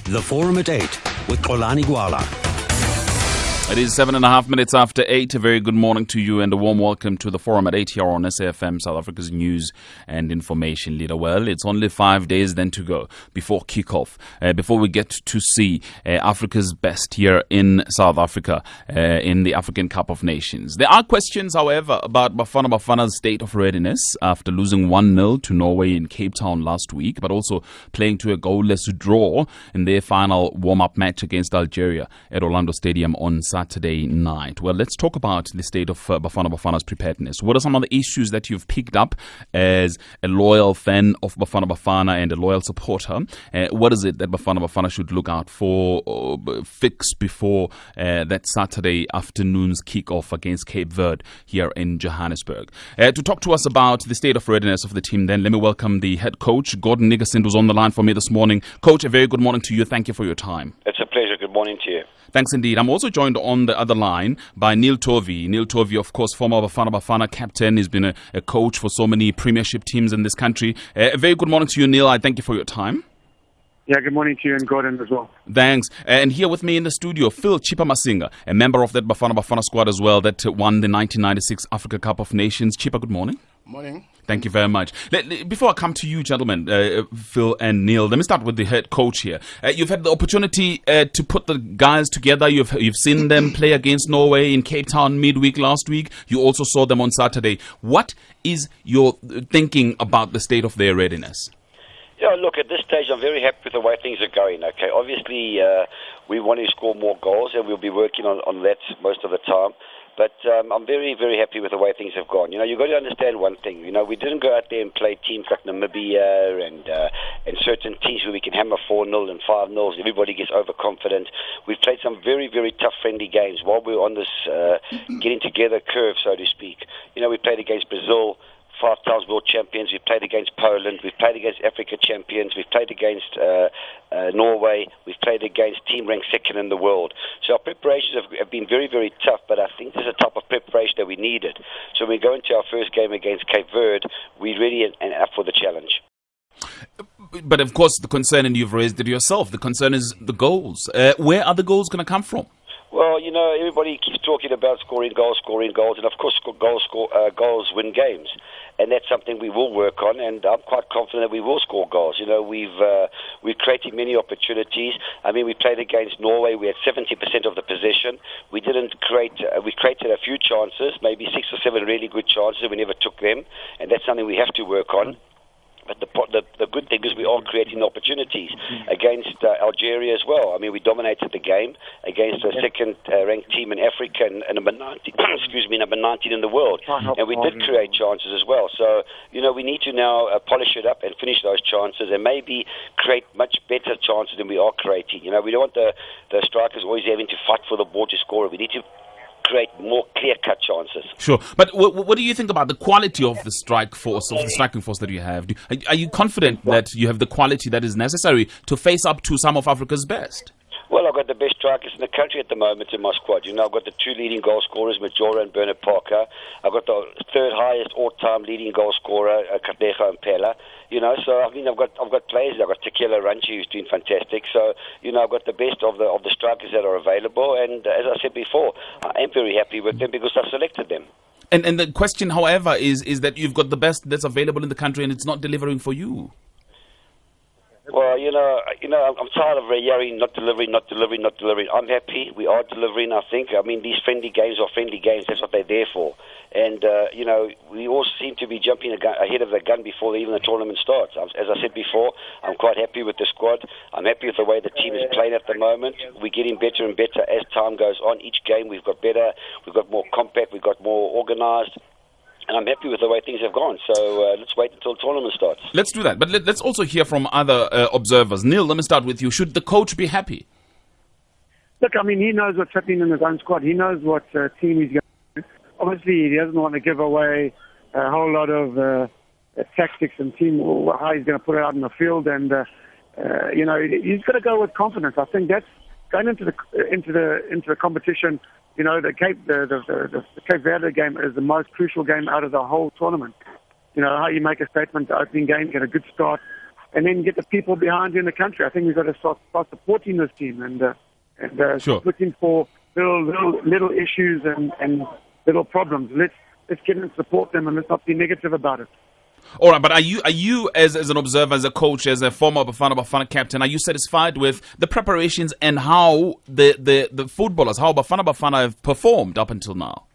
The Forum at 8 with Xolani Gwala. It is 7.5 minutes after 8. A very good morning to you and a warm welcome to the Forum at 8 here on SAFM, South Africa's news and information leader. Well, it's only 5 days then to go before kickoff, before we get to see Africa's best here in South Africa in the African Cup of Nations. There are questions, however, about Bafana Bafana's state of readiness after losing 1-0 to Norway in Cape Town last week, but also playing to a goalless draw in their final warm-up match against Algeria at Orlando Stadium on Saturday night. Well, let's talk about the state of Bafana Bafana's preparedness. What are some of the issues that you've picked up as a loyal fan of Bafana Bafana and a loyal supporter? What is it that Bafana Bafana should look out for, fix before that Saturday afternoon's kick-off against Cape Verde here in Johannesburg? To talk to us about the state of readiness of the team, then let me welcome the head coach, Gordon Niggerson, who's on the line for me this morning. Coach, a very good morning to you. Thank you for your time. It's a pleasure. Good morning to you. Thanks indeed. I'm also joined on the other line by Neil Tovey. Neil Tovey, of course, former Bafana Bafana captain. He's been a coach for so many premiership teams in this country. A very good morning to you, Neil. I thank you for your time. Yeah, good morning to you and Gordon as well. Thanks. And here with me in the studio, Phil Chipa Masinga, a member of that Bafana Bafana squad as well that won the 1996 Africa Cup of Nations. Chipa, good morning. Morning. Thank you very much. Before I come to you, gentlemen, Phil and Neil, let me start with the head coach here. You've had the opportunity to put the guys together. You've seen them play against Norway in Cape Town midweek last week. You also saw them on Saturday. What is your thinking about the state of their readiness? Yeah, look, at this stage, I'm very happy with the way things are going. Okay, obviously, we want to score more goals, and we'll be working on that most of the time. But I'm very, very happy with the way things have gone. You know, you've got to understand one thing. You know, we didn't go out there and play teams like Namibia and certain teams where we can hammer 4-0 and 5-0. Everybody gets overconfident. We've played some very, very tough friendly games while we were on this getting together curve, so to speak. You know, we played against Brazil, 5 times world champions. We've played against Poland. We've played against Africa champions. We've played against Norway. We've played against team ranked second in the world. So our preparations have been very, very tough, but I think this is a type of preparation that we needed. So when we go into our first game against Cape Verde, we're ready and up for the challenge. But of course, the concern, and you've raised it yourself, the concern is the goals. Where are the goals going to come from? Well, you know, everybody keeps talking about scoring goals, and of course goals win games. And that's something we will work on, and I'm quite confident that we will score goals. You know, we've created many opportunities. I mean, we played against Norway. We had 70% of the possession. We didn't create. We created a few chances, maybe 6 or 7 really good chances, and we never took them. And that's something we have to work on. But the good thing is we are creating opportunities against Algeria as well. I mean, we dominated the game against a second-ranked team in Africa and number 19, number 19 in the world. And we did create chances as well. So, you know, we need to now polish it up and finish those chances and maybe create much better chances than we are creating. You know, we don't want the strikers always having to fight for the ball to score it. We need to create more clear-cut chances. Sure, but what do you think about the quality of the striking force that you have? Are you confident that you have the quality that is necessary to face up to some of Africa's best? Well, I've got the best strikers in the country at the moment in my squad. You know, I've got the 2 leading goal scorers, Majora and Bernard Parker. I've got the 3rd highest all-time leading goal scorer, Kadejo and Pella. You know, so I mean, I've got players. I've got Tequila Ranchi, who's doing fantastic. So, you know, I've got the best of the strikers that are available. And as I said before, I am very happy with them because I've selected them. And the question, however, is that you've got the best that's available in the country, and it's not delivering for you. Well, you know, I'm tired of hearing not delivering. I'm happy. We are delivering, I think. I mean, these friendly games are friendly games. That's what they're there for. And, you know, we all seem to be jumping ahead of the gun before even the tournament starts. As I said before, I'm quite happy with the squad. I'm happy with the way the team is playing at the moment. We're getting better and better as time goes on. Each game we've got better. We've got more compact. We've got more organised. And I'm happy with the way things have gone. So let's wait until the tournament starts. Let's do that. But let's also hear from other observers. Neil, let me start with you. Should the coach be happy? Look, I mean, he knows what's happening in his own squad. He knows what team he's going to do. Obviously, he doesn't want to give away a whole lot of tactics and team, how he's going to put it out in the field. And, you know, he's got to go with confidence. I think that's going into the competition. You know, the Cape Verde game is the most crucial game out of the whole tournament. You know, how you make a statement, the opening game, get a good start, and then get the people behind you in the country. I think we've got to start supporting this team and Sure. looking for little issues and little problems. Let's get and support them, and let's not be negative about it. All right, but are you as an observer, as a coach, as a former Bafana Bafana captain, are you satisfied with the preparations and how the footballers, how Bafana Bafana have performed up until now?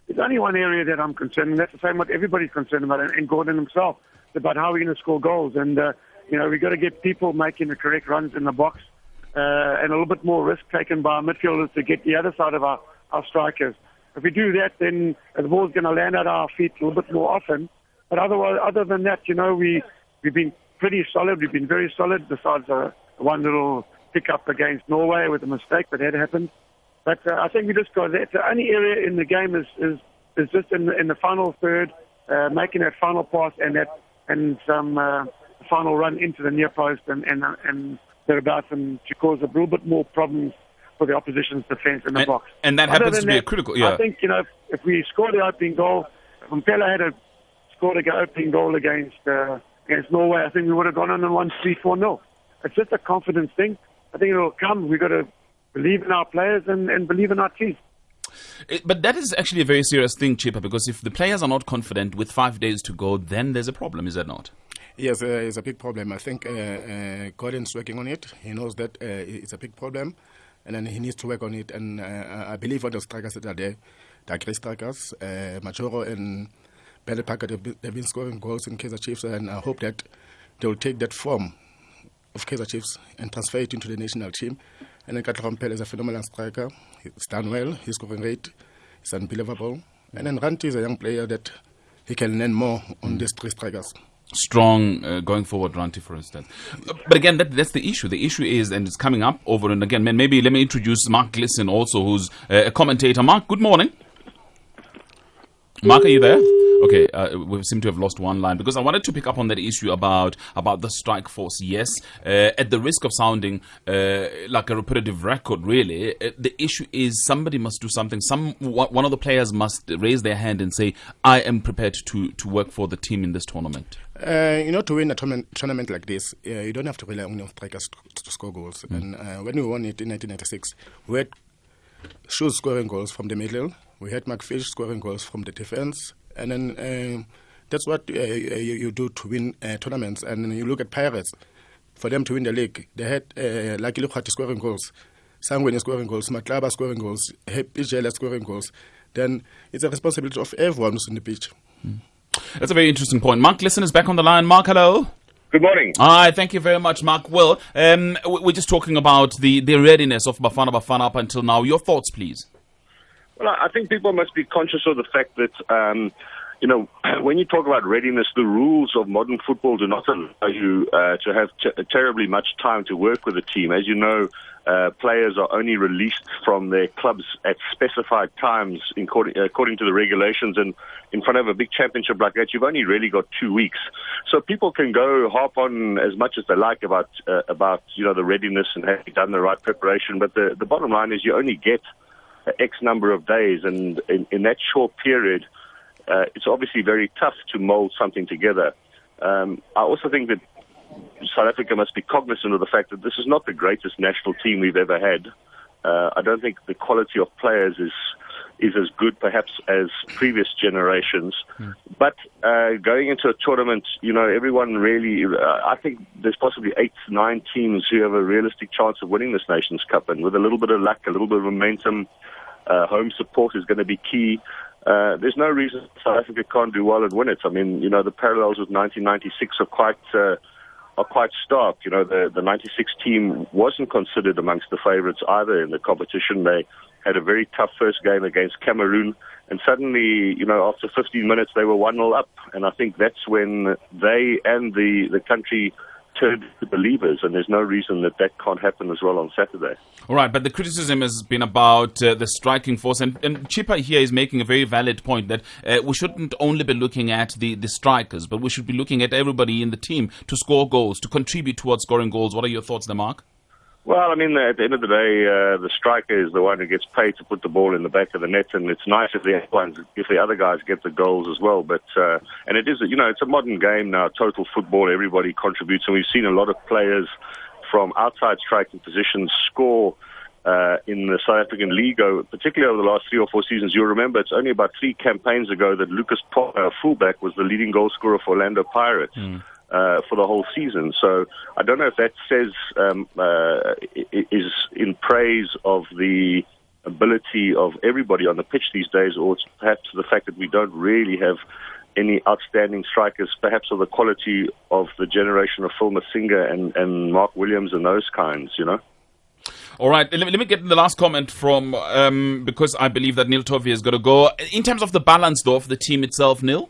There's only one area that I'm concerned, and that's the same what everybody's concerned about, and Gordon himself. It's about how we're going to score goals. And, we've got to get people making the correct runs in the box and a little bit more risk taken by our midfielders to get the other side of our strikers. If we do that, then the ball's going to land at our feet a little bit more often. But other than that, we've been pretty solid. We've been very solid, besides one little pickup against Norway with a mistake that had happened. But I think we just got that. The only area in the game is just in the final third, making that final pass and some final run into the near post and thereabouts, and to cause a little bit more problems for the opposition's defence in the box. And that happens to be a critical. Yeah. I think if we score the opening goal, if Mpela had scored an opening goal against Norway, I think we would have gone on and won 3-4-0. It's just a confidence thing. I think it will come. We've got to believe in our players and believe in our team. But that is actually a very serious thing, Chipper, because if the players are not confident with 5 days to go, then there's a problem, is that not? Yes, it's a big problem. I think Gordon's working on it. He knows that it's a big problem, and then he needs to work on it. And I believe all the strikers that are there, they're great strikers. Machoro and Belle Parker, they've been scoring goals in Kaizer Chiefs, and I hope that they will take that form of Kaizer Chiefs and transfer it into the national team. And then Katlego Mpela is a phenomenal striker. He's done well. His scoring rate is unbelievable. And then Ranti is a young player that he can learn more on these three strikers. Strong going forward, Ranti, for instance. But again, that's the issue. The issue is, and it's coming up over and again. Maybe let me introduce Mark Glisson also, who's a commentator. Mark, good morning. Mark, are you there? Okay, we seem to have lost one line, because I wanted to pick up on that issue about the strike force. Yes, at the risk of sounding like a repetitive record, really, the issue is somebody must do something. One of the players must raise their hand and say, I am prepared to work for the team in this tournament. To win a tournament like this, you don't have to rely on your strikers to score goals. And when we won it in 1996, we had Shoes scoring goals from the middle. We had McFish scoring goals from the defense. And then that's what you do to win tournaments. And you look at Pirates, for them to win the league, they had Lucky Lukhati scoring goals, Sangweni scoring goals, Matlaba scoring goals, Ijela scoring goals. Then it's a responsibility of everyone who's on the pitch. That's a very interesting point. Mark Glisson is back on the line. Mark, hello. Good morning. Hi, thank you very much, Mark. Well, we're just talking about the readiness of Bafana Bafana up until now. Your thoughts, please. Well, I think people must be conscious of the fact that, when you talk about readiness, the rules of modern football do not allow you to have terribly much time to work with a team. As you know, players are only released from their clubs at specified times according to the regulations, and in front of a big championship like that, you've only really got 2 weeks. So people can go harp on as much as they like about the readiness and having done the right preparation, but the bottom line is you only get X number of days, and in that short period, it's obviously very tough to mold something together. I also think that South Africa must be cognizant of the fact that this is not the greatest national team we've ever had. I don't think the quality of players is as good, perhaps, as previous generations. But going into a tournament, everyone really, I think there's possibly 8-9 teams who have a realistic chance of winning this Nations Cup. And with a little bit of luck, a little bit of momentum, home support is going to be key. There's no reason South Africa can't do well and win it. I mean, the parallels with 1996 are quite stark. The 96 team wasn't considered amongst the favourites either in the competition. They had a very tough first game against Cameroon, and suddenly, after 15 minutes, they were 1-0 up. And I think that's when they and the country turned to believers, and there's no reason that can't happen as well on Saturday. All right, but the criticism has been about the striking force, and Chipper here is making a very valid point that we shouldn't only be looking at the strikers, but we should be looking at everybody in the team to score goals, to contribute towards scoring goals. What are your thoughts there, Mark? Well, I mean, at the end of the day, the striker is the one who gets paid to put the ball in the back of the net, and it's nice if the other guys get the goals as well. But and it is, it's a modern game now, total football. Everybody contributes, and we've seen a lot of players from outside striking positions score in the South African League, particularly over the last 3 or 4 seasons. You'll remember it's only about 3 campaigns ago that Lucas Potter, fullback, was the leading goal scorer for Orlando Pirates. For the whole season. So I don't know if that says is in praise of the ability of everybody on the pitch these days, or it's perhaps the fact that we don't really have any outstanding strikers, perhaps of the quality of the generation of Phil Masinga and Mark Williams and those kinds, All right, let me get the last comment from, because I believe that Neil Tovey is going to go. In terms of the balance, though, of the team itself, Neil?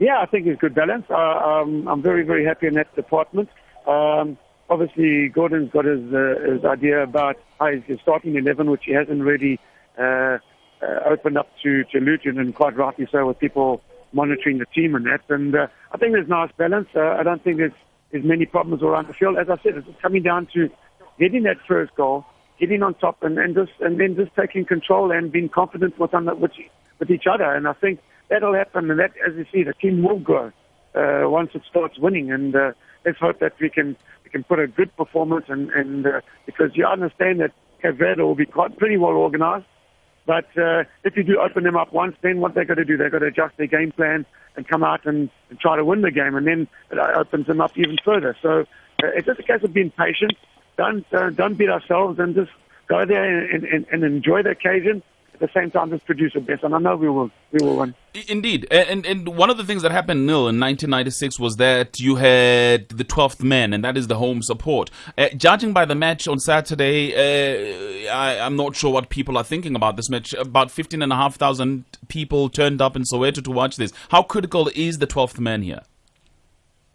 Yeah, I think it's good balance. I'm very, very happy in that department. Obviously, Gordon's got his idea about his starting 11, which he hasn't really opened up to Luton, and quite rightly so, with people monitoring the team and that. And I think there's nice balance. I don't think there's many problems around the field. As I said, it's coming down to getting that first goal, getting on top, and then just taking control and being confident with each other. And I think that'll happen, and that, as you see, the team will grow once it starts winning. And let's hope that we can put a good performance, and because you understand that Cape Verde will be pretty well organised. But if you do open them up once, then what they've got to do, they've got to adjust their game plan and come out and try to win the game, and then it opens them up even further. So it's just a case of being patient. Don't beat ourselves, and just go there and enjoy the occasion. At the same time, just produce the best, and I know we will win. Indeed, and one of the things that happened, Neil, in 1996 was that you had the 12th man, and that is the home support. Judging by the match on Saturday, I'm not sure what people are thinking about this match. About 15,500 people turned up in Soweto to watch this. How critical is the 12th man here?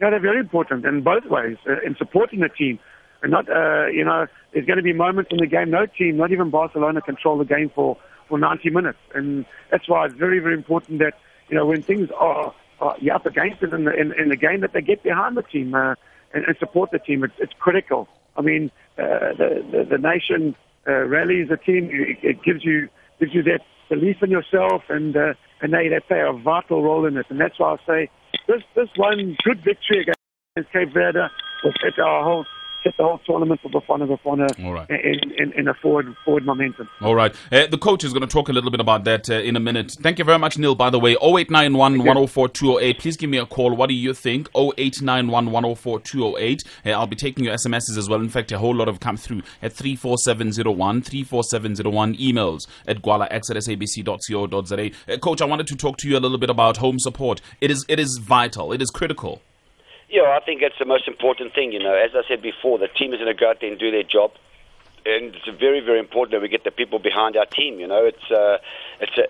Yeah, they're very important in both ways, in supporting the team. And not, there's going to be moments in the game, no team, not even Barcelona, control the game for 90 minutes. And that's why it's very, very important that, when things are you're up against it in the game, that they get behind the team and support the team. It's critical. I mean, the nation rallies the team. It gives you that belief in yourself, and they play a vital role in it. And that's why I say this one good victory against Cape Verde will set the whole tournament for Bafana Bafana in a forward momentum. All right. The coach is going to talk a little bit about that in a minute. Thank you very much, Neil, by the way. 0891 104 208. Please give me a call. What do you think? 0891 104 208. I'll be taking your SMSs as well. In fact, a whole lot have come through at 34701, 34701. Emails at gwala@sabc.co.za. Coach, I wanted to talk to you a little bit about home support. It is vital. It is critical. Yeah, I think that's the most important thing. As I said before, the team is going to go out there and do their job. And it's very, very important that we get the people behind our team. It's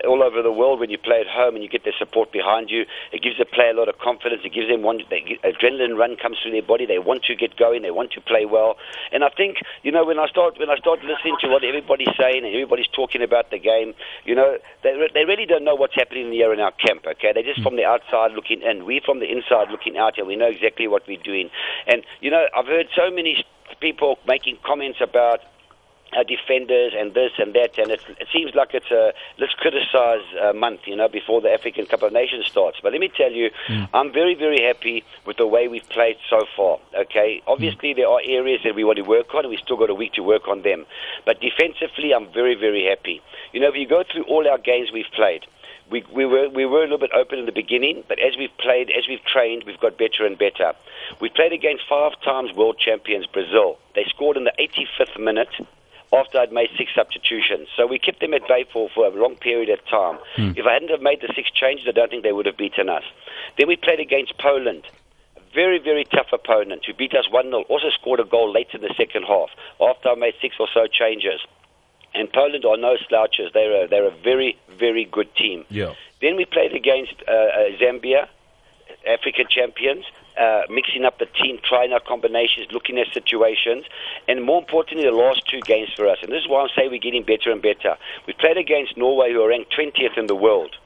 all over the world when you play at home and you get their support behind you. It gives the player a lot of confidence. It gives them adrenaline run comes through their body. They want to get going. They want to play well. And I think when I start listening to what everybody's saying and everybody's talking about the game, they really don't know what's happening here in our camp. Okay, they're just from the outside looking in. We're from the inside looking out, and we know exactly what we're doing. And I've heard so many people making comments about defenders and this and that, and it seems like it's a let's criticize month, before the African Cup of Nations starts. But let me tell you, I'm very, very happy with the way we've played so far. Okay, obviously there are areas that we want to work on, and we still got a week to work on them. But defensively, I'm very, very happy. If you go through all our games we've played, we were a little bit open in the beginning, but as we've played, as we've trained, we've got better and better. We played against 5 times world champions Brazil. They scored in the 85th minute. After I'd made 6 substitutions. So we kept them at bay for a long period of time. If I hadn't have made the 6 changes, I don't think they would have beaten us. Then we played against Poland. A very, very tough opponent who beat us 1-0. Also scored a goal late in the second half after I made 6 or so changes. And Poland are no slouches. They're a very, very good team. Yeah. Then we played against Zambia, African champions. Mixing up the team, trying out combinations, looking at situations, and more importantly, the last 2 games for us. And this is why I say we're getting better and better. We played against Norway, who are ranked 20th in the world.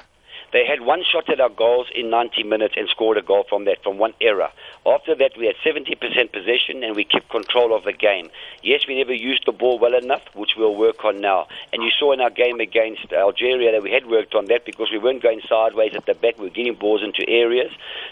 They had one shot at our goals in 90 minutes and scored a goal from one error. After that, we had 70% possession and we kept control of the game. Yes, we never used the ball well enough, which we'll work on now. And you saw in our game against Algeria that we had worked on that because we weren't going sideways at the back. We were getting balls into areas.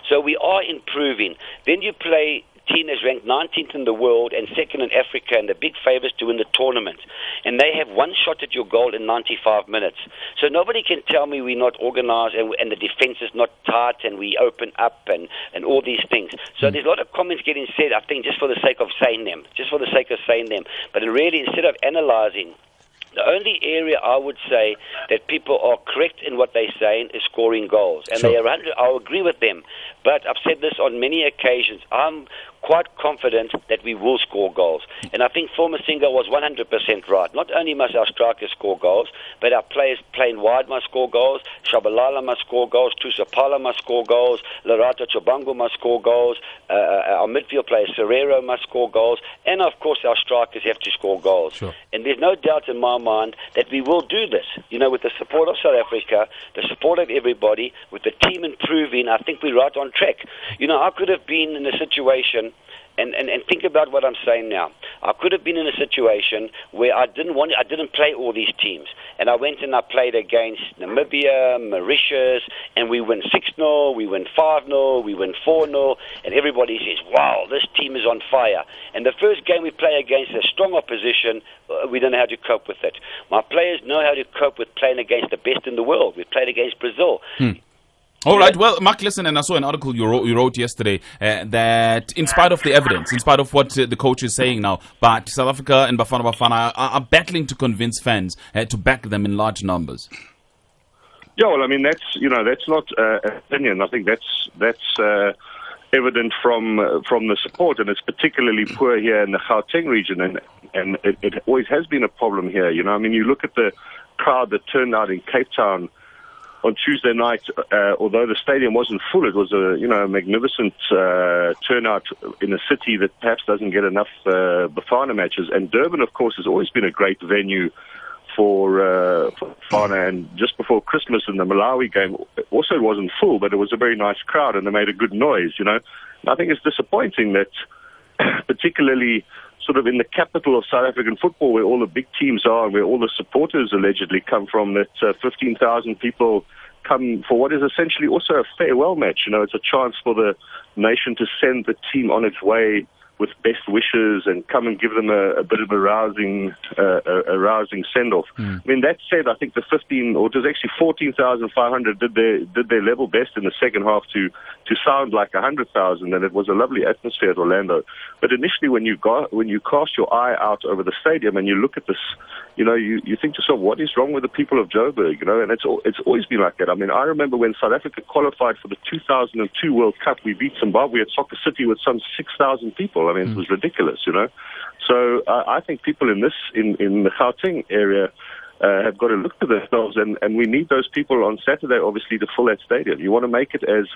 So we are improving. Then you play team is ranked 19th in the world and second in Africa and the big favourites to win the tournament. And they have one shot at your goal in 95 minutes. So nobody can tell me we're not organised and the defence is not tight and we open up and all these things. So there's a lot of comments getting said, I think, just for the sake of saying them. But really, instead of analysing, the only area I would say that people are correct in what they're saying is scoring goals. And I'll agree with them. But I've said this on many occasions. I'm quite confident that we will score goals. And I think former Singa was 100% right. Not only must our strikers score goals, but our players playing wide must score goals, Shabalala must score goals, Tusapala must score goals, Lerato Chobangu must score goals, our midfield player Serrero must score goals, and of course our strikers have to score goals. Sure. And there's no doubt in my mind that we will do this. You know, with the support of South Africa, the support of everybody, with the team improving, I think we're right on track. You know, I could have been in a situation, and think about what I'm saying now. I could have been in a situation where I didn't play all these teams, and I went and I played against Namibia, Mauritius, and we win 6-0, we win 5-0, we win 4-0, and everybody says, wow, this team is on fire. And the first game we play against a strong opposition, we don't know how to cope with it. My players know how to cope with playing against the best in the world. We played against Brazil. All right. Well, Mark, listen, and I saw an article you wrote yesterday that in spite of the evidence, in spite of what the coach is saying now, but South Africa and Bafana Bafana are battling to convince fans to back them in large numbers. Yeah, well, I mean, that's not opinion. I think that's evident from the support, and it's particularly poor here in the Gauteng region, and it always has been a problem here. You know, I mean, you look at the crowd that turned out in Cape Town on Tuesday night, although the stadium wasn't full, it was a magnificent turnout in a city that perhaps doesn't get enough Bafana matches. And Durban, of course, has always been a great venue for Bafana. And just before Christmas in the Malawi game, also it wasn't full, but it was a very nice crowd and they made a good noise. You know, and I think it's disappointing that, particularly sort of in the capital of South African football, where all the big teams are and where all the supporters allegedly come from, that 15,000 people come for what is essentially also a farewell match. You know, it's a chance for the nation to send the team on its way with best wishes and come and give them a bit of a rousing send-off. I mean, that said, I think the 14,500 did their level best in the second half to sound like 100,000, and it was a lovely atmosphere at Orlando. But initially, when you cast your eye out over the stadium and you look at this, you know, you think to yourself, what is wrong with the people of Joburg? You know, and it's always been like that. I mean, I remember when South Africa qualified for the 2002 World Cup, we beat Zimbabwe at Soccer City with some 6,000 people. I mean, it was ridiculous, you know. So I think people in the Gauteng area have got to look to themselves, and we need those people on Saturday, obviously, to fill that stadium. You want to make it as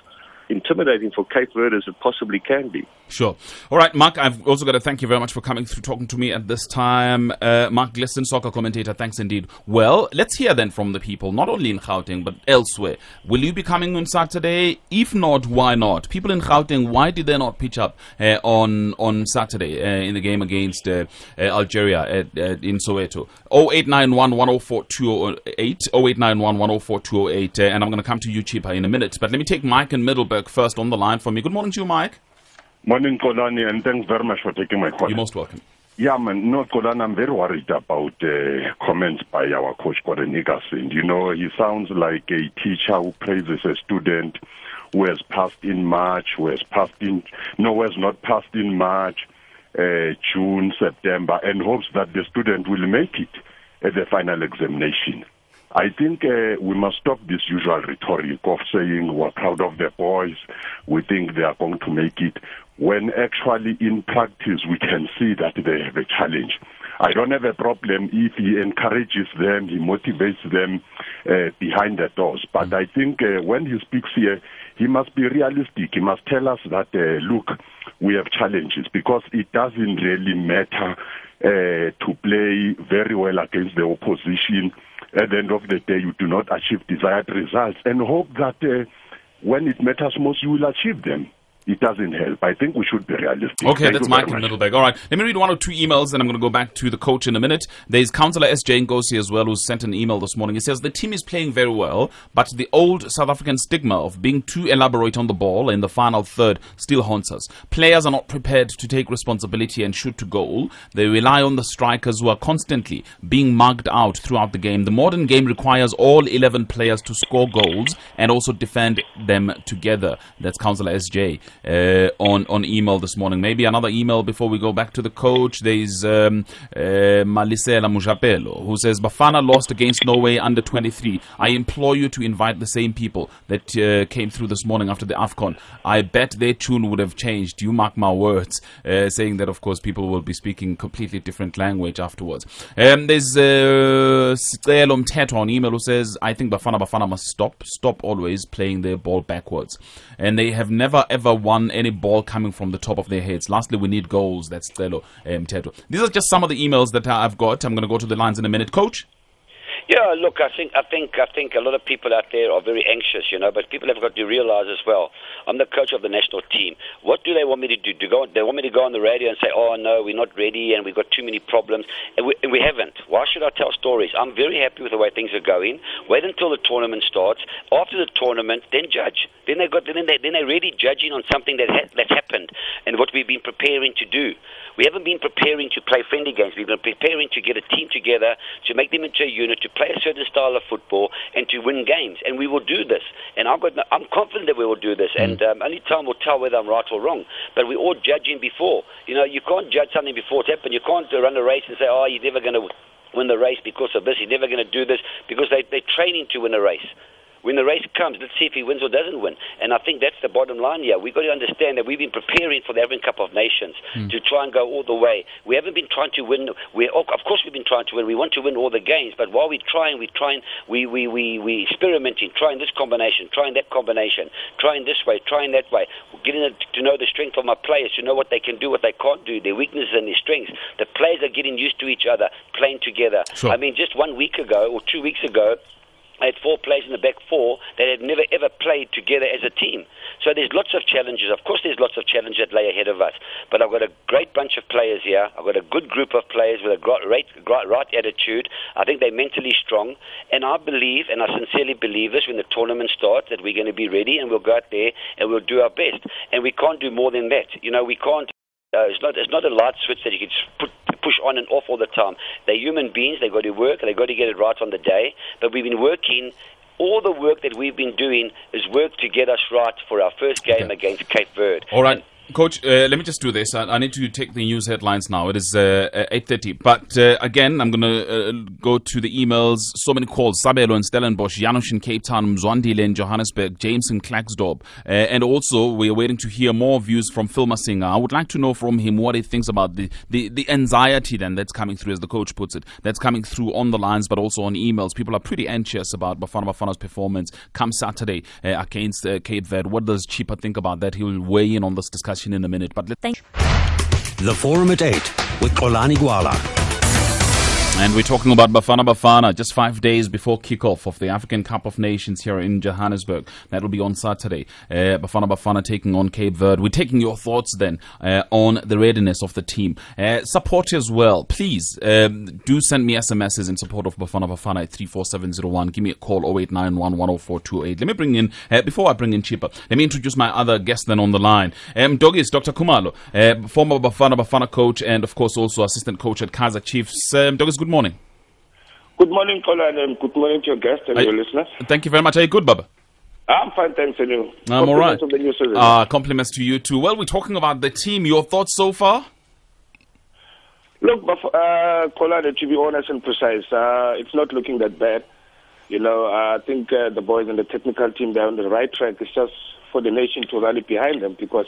intimidating for Cape Verde as it possibly can be. Sure. All right, Mark, I've also got to thank you very much for coming through, talking to me at this time. Mark Glisson, soccer commentator, thanks indeed. Well, let's hear then from the people, not only in Gauteng, but elsewhere. Will you be coming on Saturday? If not, why not? People in Gauteng, why did they not pitch up on Saturday in the game against Algeria in Soweto? 0891 104 208, 0891 104 208, and I'm going to come to you, Chipa, in a minute. But let me take Mike in Middleburg first on the line for me. Good morning to you, Mike. Morning, Kolani, and thanks very much for taking my call. You're most welcome. Yeah, man, no, Kolani, I'm very worried about comments by our coach, Gordon Nickerson. You know, he sounds like a teacher who praises a student who has passed in March, who has not passed in March, June, September, and hopes that the student will make it at the final examination. I think we must stop this usual rhetoric of saying we're proud of the boys, we think they are going to make it, when actually in practice we can see that they have a challenge. I don't have a problem if he encourages them, he motivates them behind the doors. But I think when he speaks here, he must be realistic. He must tell us that, look, we have challenges, because it doesn't really matter to play very well against the opposition at the end of the day you do not achieve desired results, and hope that when it matters most you will achieve them. It doesn't help. I think we should be realistic. Okay, that's Mike in Middleburg. All right, let me read one or two emails, and I'm going to go back to the coach in a minute. There's Councillor S.J. Ngosi as well, who sent an email this morning. He says, the team is playing very well, but the old South African stigma of being too elaborate on the ball in the final third still haunts us. Players are not prepared to take responsibility and shoot to goal. They rely on the strikers who are constantly being mugged out throughout the game. The modern game requires all 11 players to score goals and also defend them together. That's Councillor S.J. On email this morning. Maybe another email before we go back to the coach. There's Malisela Mujapelo, who says, Bafana lost against Norway under 23. I implore you to invite the same people that came through this morning after the AFCON. I bet their tune would have changed. You mark my words. Saying that, of course, people will be speaking completely different language afterwards. There's Sicelo Mteto on email who says, I think Bafana must stop always playing their ball backwards. And they have never ever won any ball coming from the top of their heads. Lastly, we need goals. That's Sicelo Mteto. These are just some of the emails that I've got. I'm going to go to the lines in a minute. Coach? Yeah, look, I think a lot of people out there are very anxious, but people have got to realize as well, I'm the coach of the national team. What do they want me to do? They want me to go on the radio and say, oh, no, we're not ready and we've got too many problems, and we haven't. Why should I tell stories? I'm very happy with the way things are going. Wait until the tournament starts. After the tournament, then judge. Then they're really judging on something that's happened and what we've been preparing to do. We haven't been preparing to play friendly games. We've been preparing to get a team together, to make them into a unit, to play a certain style of football, and to win games. And we will do this. And I'm confident that we will do this. And only time will tell whether I'm right or wrong. But we're all judging before. You can't judge something before it's happened. You can't run a race and say, oh, you're never going to win the race because of this. You're never going to do this, because they're training to win a race. When the race comes, let's see if he wins or doesn't win. And I think that's the bottom line here. We've got to understand that we've been preparing for the African Cup of Nations to try and go all the way. We haven't been trying to win. Of course we've been trying to win. We want to win all the games. But while we're trying, we experimenting, trying this combination, trying that combination, trying this way, trying that way, getting to know the strength of my players, to know what they can do, what they can't do, their weaknesses and their strengths. The players are getting used to each other, playing together. Sure. I mean, just 1 week ago or 2 weeks ago, I had 4 players in the back 4 that had never ever played together as a team. So there's lots of challenges. Of course there's lots of challenges that lay ahead of us. But I've got a great bunch of players here. I've got a good group of players with a right attitude. I think they're mentally strong. And I believe, and I sincerely believe this, when the tournament starts, that we're going to be ready and we'll go out there and we'll do our best. And we can't do more than that. We can't. It's not a light switch that you can push on and off all the time. They're human beings. They've got to work, and they've got to get it right on the day. But we've been working. All the work that we've been doing is work to get us right for our first game against Cape Verde. All right. Coach, let me just do this. I need to take the news headlines now. It is 8:30. But again, I'm going to go to the emails. So many calls. Sabelo in Stellenbosch, Janusz in Cape Town, Mzwandile in Johannesburg, James in Klaksdorp. And also, we are waiting to hear more views from Phil Masinga. I would like to know from him what he thinks about the anxiety then that's coming through, as the coach puts it, that's coming through on the lines, but also on emails. People are pretty anxious about Bafana Bafana's performance come Saturday against Cape Verde. What does Chipa think about that? He will weigh in on this discussion in a minute, but let's The Forum at 8 with Xolani Gwala. And we're talking about Bafana Bafana just 5 days before kickoff of the African Cup of Nations here in Johannesburg. That will be on Saturday. Bafana Bafana taking on Cape Verde. We're taking your thoughts then on the readiness of the team. Support as well. Please do send me SMSs in support of Bafana Bafana at 34701. Give me a call 0891 10428. Let me bring in, before I bring in Chipa, let me introduce my other guest then on the line. Doggy is Dr. Khumalo, former Bafana Bafana coach and of course also assistant coach at Kaizer Chiefs. Doggy, good morning. Good morning, Colin, and good morning to your guests and your listeners. Thank you very much. Are you good, Baba? I'm fine, thanks, and you? I'm all right. Of the new season. Compliments to you too. Well, we're talking about the team. Your thoughts so far? Look, Colin, to be honest and precise, it's not looking that bad. I think the boys in the technical team, they're on the right track. It's just for the nation to rally behind them because,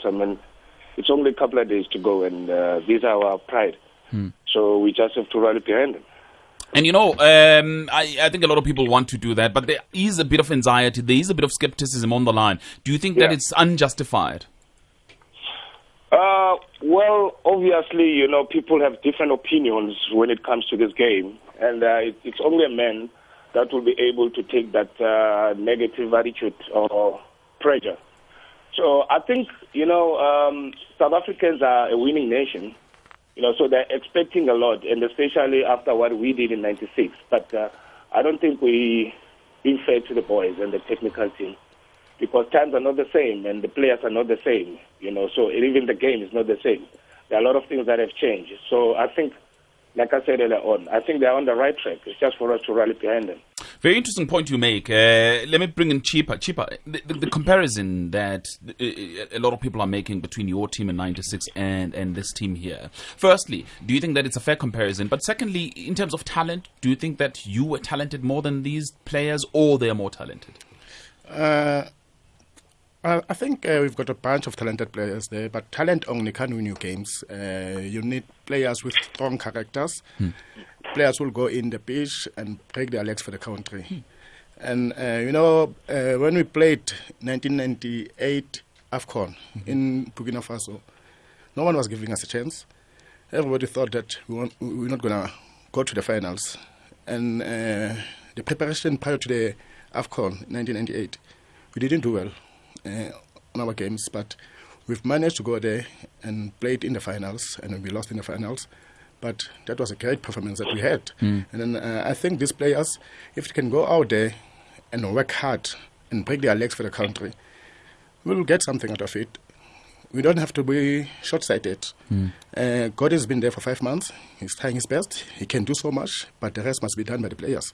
it's only a couple of days to go, and these are our pride. So we just have to rally behind them. And I think a lot of people want to do that, but there is a bit of anxiety, there is a bit of skepticism on the line. Do you think that it's unjustified? Well, obviously, people have different opinions when it comes to this game, and it's only a man that will be able to take that negative attitude or pressure. So I think, South Africans are a winning nation, so they're expecting a lot, and especially after what we did in '96. But I don't think we being fair to the boys and the technical team, because times are not the same and the players are not the same, so even the game is not the same. There are a lot of things that have changed. So I think, like I said earlier on, I think they're on the right track. It's just for us to rally behind them. Very interesting point you make. Let me bring in Cheaper. The comparison that a lot of people are making between your team in '96 and this team here. Firstly, do you think that it's a fair comparison? But secondly, in terms of talent, do you think that you were talented more than these players, or they are more talented? I think we've got a bunch of talented players there, but talent only can't win you games. You need players with strong characters. Players will go in the pitch and break their legs for the country. And, when we played 1998 AFCON in Burkina Faso, no one was giving us a chance. Everybody thought that we were not going to go to the finals. And the preparation prior to the AFCON 1998, we didn't do well on our games, but we've managed to go there and played in the finals, and we lost in the finals. But that was a great performance that we had. And then I think these players, if they can go out there and work hard and break their legs for the country, we'll get something out of it. We don't have to be short-sighted. God has been there for 5 months. He's trying his best. He can do so much, but the rest must be done by the players.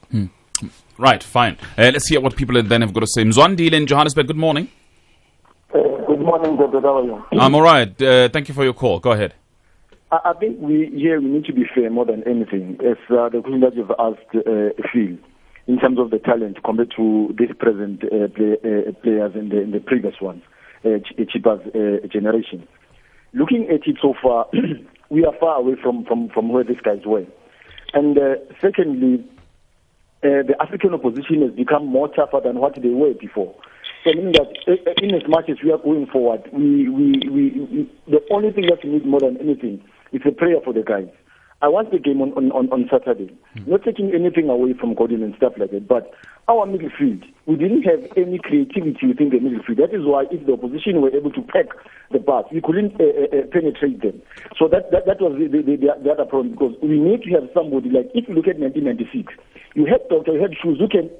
Right, fine. Let's hear what people then have got to say. Mzwandile in Johannesburg, good morning. Good morning, Dr. How are you? I'm all right. Thank you for your call. Go ahead. I think we need to be fair more than anything. As the question that you've asked, Phil, in terms of the talent compared to these present players in the previous ones, Chipa's generation. Looking at it so far, we are far away from where these guys were. And secondly, the African opposition has become more tougher than what they were before. So meaning that in as much as we are going forward, the only thing that we need more than anything is a prayer for the guys. I watched the game on Saturday, not taking anything away from Gordon and stuff like that, but our midfield, we didn't have any creativity within the midfield. That is why if the opposition were able to pack the bus, we couldn't penetrate them. So that was the other problem, because we need to have somebody like, if you look at 1996, you had Doctor, you had Shoes, who can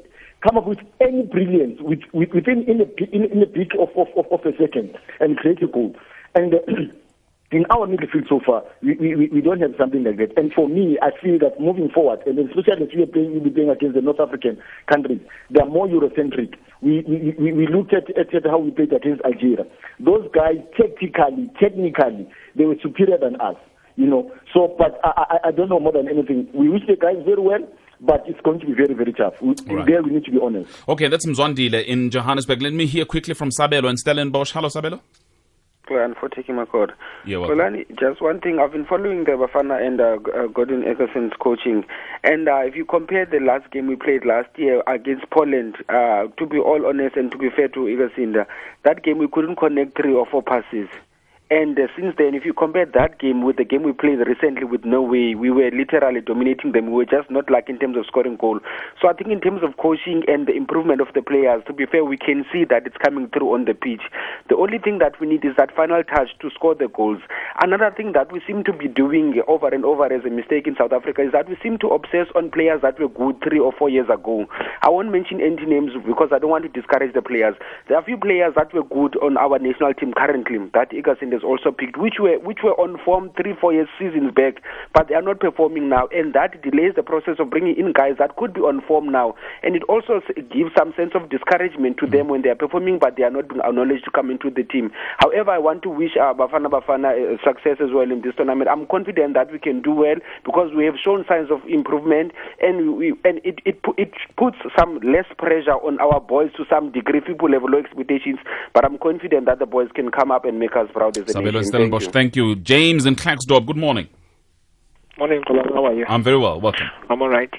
come up with any brilliance within in a peak of a second and create a goal. And in our midfield so far, we don't have something like that. And for me, I feel that moving forward, and especially as we'll be playing against the North African countries, they are more Eurocentric. We looked at how we played against Algeria. Those guys, technically, they were superior than us. So, but I don't know more than anything. We wish the guys very well, but it's going to be very, very tough. There we need to be honest. Okay, that's Mzwandile in Johannesburg. Let me hear quickly from Sabelo in Stellenbosch. Hello, Sabelo. And for taking my call. You're welcome. Kolani, just one thing. I've been following the Bafana and Gordon Eckerson's coaching. And if you compare the last game we played last year against Poland, to be all honest and to be fair to Eckerson, that game we couldn't connect 3 or 4 passes. And since then, if you compare that game with the game we played recently with Norway, we were literally dominating them. We were just not like in terms of scoring goal. So I think in terms of coaching and the improvement of the players, to be fair, we can see that it's coming through on the pitch. The only thing that we need is that final touch to score the goals. Another thing that we seem to be doing over and over as a mistake in South Africa is that we seem to obsess on players that were good 3 or 4 years ago. I won't mention any names because I don't want to discourage the players. There are a few players that were good on our national team currently that Eckerson also picked, which were on form 3-4 seasons back, but they are not performing now, and that delays the process of bringing in guys that could be on form now, and it also gives some sense of discouragement to them when they are performing, but they are not being acknowledged to come into the team. However, I want to wish Bafana Bafana success as well in this tournament. I'm confident that we can do well because we have shown signs of improvement, and it puts some less pressure on our boys to some degree. People have low expectations, but I'm confident that the boys can come up and make us proud as a nation. Thank you. James in Klaksdorp, good morning. Morning, Colin. How are you? I'm very well. Welcome. I'm all right.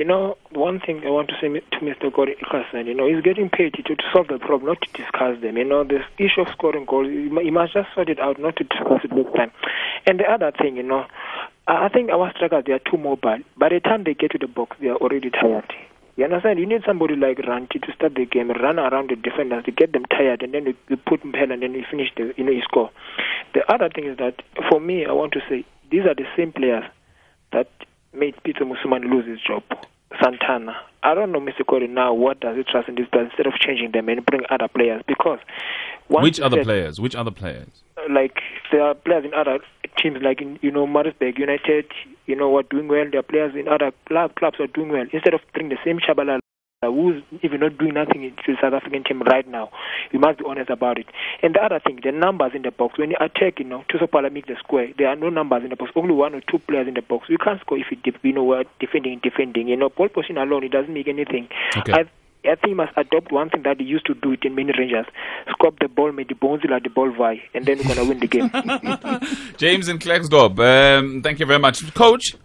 One thing I want to say to Mr. Gordon Eckerson, he's getting paid to solve the problem, not to discuss them. This issue of scoring goals, he must just sort it out, not to discuss it next time. And the other thing, I think our strikers, they are too mobile. By the time they get to the box, they are already tired. You understand? You need somebody like Ranti to start the game, run around the defenders to get them tired, and then you put him pen, and then you finish you score. The other thing is that, for me, I want to say, these are the same players that made Peter Musuman lose his job. Santana. I don't know, Mr. Corey, now what does he trust in this players instead of changing them and bring other players? Because which other players? Like, there are players in other teams, like in Maritzburg United, are doing well. There are players in other clubs are doing well. Instead of bringing the same Shabalala who's even not doing nothing to the South African team right now, you must be honest about it. And the other thing, the numbers in the box. When you attack, Tusopala make the square. There are no numbers in the box. Only 1 or 2 players in the box. You can't score if we're defending. Ball position alone, it doesn't make anything. Okay. I think you must adopt one thing that they used to do it in many Rangers. Scope the ball, make the bones like the ball vie, and then we're going to win the game. James in Klerksdorp, thank you very much. Coach?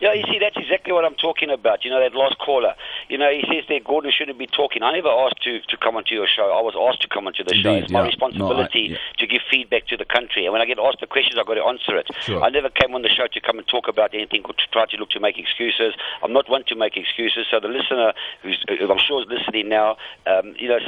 Yeah, you see, that's exactly what I'm talking about. That last caller. He says that Gordon shouldn't be talking. I never asked to come onto your show. I was asked to come onto the show. It's my responsibility to give feedback to the country. And when I get asked the questions, I've got to answer it. Sure. I never came on the show to come and talk about anything or to try to look to make excuses. I'm not one to make excuses. So the listener, who I'm sure is listening now,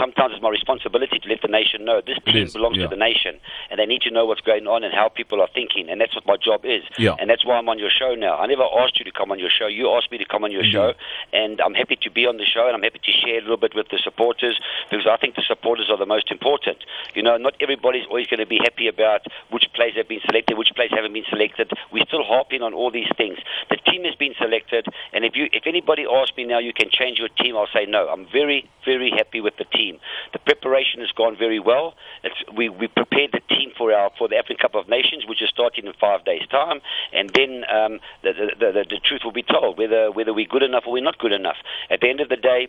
sometimes it's my responsibility to let the nation know this team belongs to the nation. And they need to know what's going on and how people are thinking. And that's what my job is. Yeah. And that's why I'm on your show now. I never asked you to come on your show. You asked me to come on your show, and I'm happy to be on the show, and I'm happy to share a little bit with the supporters, because I think the supporters are the most important. Not everybody's always going to be happy about which players have been selected, which players haven't been selected. We're still harping on all these things. The team has been selected, and if anybody asks me now, you can change your team, I'll say no. I'm very, very happy with the team. The preparation has gone very well. We prepared the team for the African Cup of Nations, which is starting in 5 days' time, and then the truth will be told, whether we're good enough or we're not good enough. At the end of the day,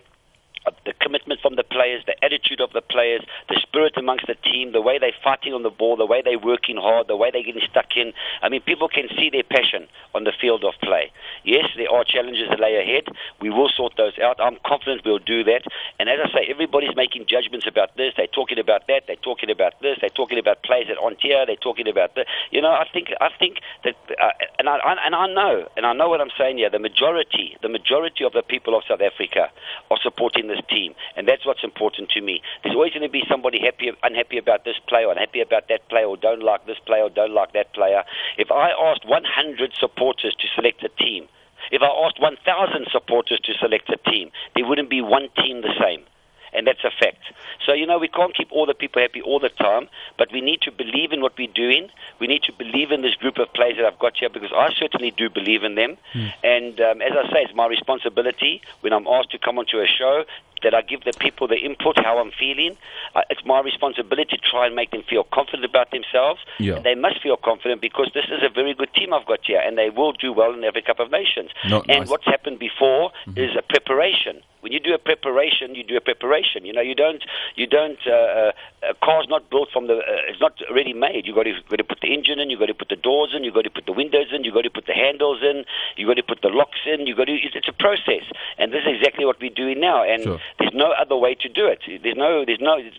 the commitment from the players, the attitude of the players, the spirit amongst the team, the way they're fighting on the ball, the way they're working hard, the way they're getting stuck in. I mean, people can see their passion on the field of play. Yes, there are challenges that lay ahead. We will sort those out. I'm confident we'll do that. And as I say, everybody's making judgments about this. They're talking about that. They're talking about this. They're talking about players that aren't here. They're talking about that. I think that, and I know what I'm saying here. The majority of the people of South Africa are supporting this team, and that's what's important to me. There's always going to be somebody unhappy about this player, unhappy about that player, or don't like this player, or don't like that player. If I asked 100 supporters to select a team, if I asked 1,000 supporters to select a team, there wouldn't be one team the same. And that's a fact. So, we can't keep all the people happy all the time, but we need to believe in what we're doing. We need to believe in this group of players that I've got here, because I certainly do believe in them. And as I say, it's my responsibility when I'm asked to come onto a show that I give the people the input, how I'm feeling. It's my responsibility to try and make them feel confident about themselves. Yeah. And they must feel confident, because this is a very good team I've got here, and they will do well in the African Cup of Nations. What's happened before is a preparation. When you do a preparation, you do a preparation. You don't. A car's not built from it's not already made. You got to put the engine in. You got to put the doors in. You got to put the windows in. You got to put the handles in. You got to put the locks in. It's a process, and this is exactly what we're doing now. And there's no other way to do it. There's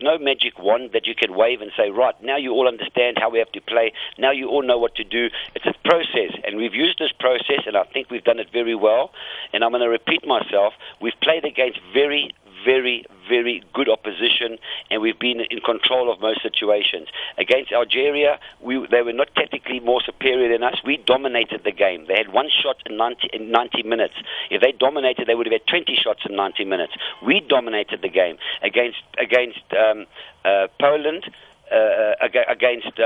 no magic wand that you can wave and say, right, now you all understand how we have to play. Now you all know what to do. It's a process, and we've used this process, and I think we've done it very well. And I'm going to repeat myself. We've played against very, very, very good opposition, and we've been in control of most situations. Against Algeria, they were not technically more superior than us. We dominated the game. They had one shot in 90 minutes. If they dominated, they would have had 20 shots in 90 minutes. We dominated the game. Against Poland, against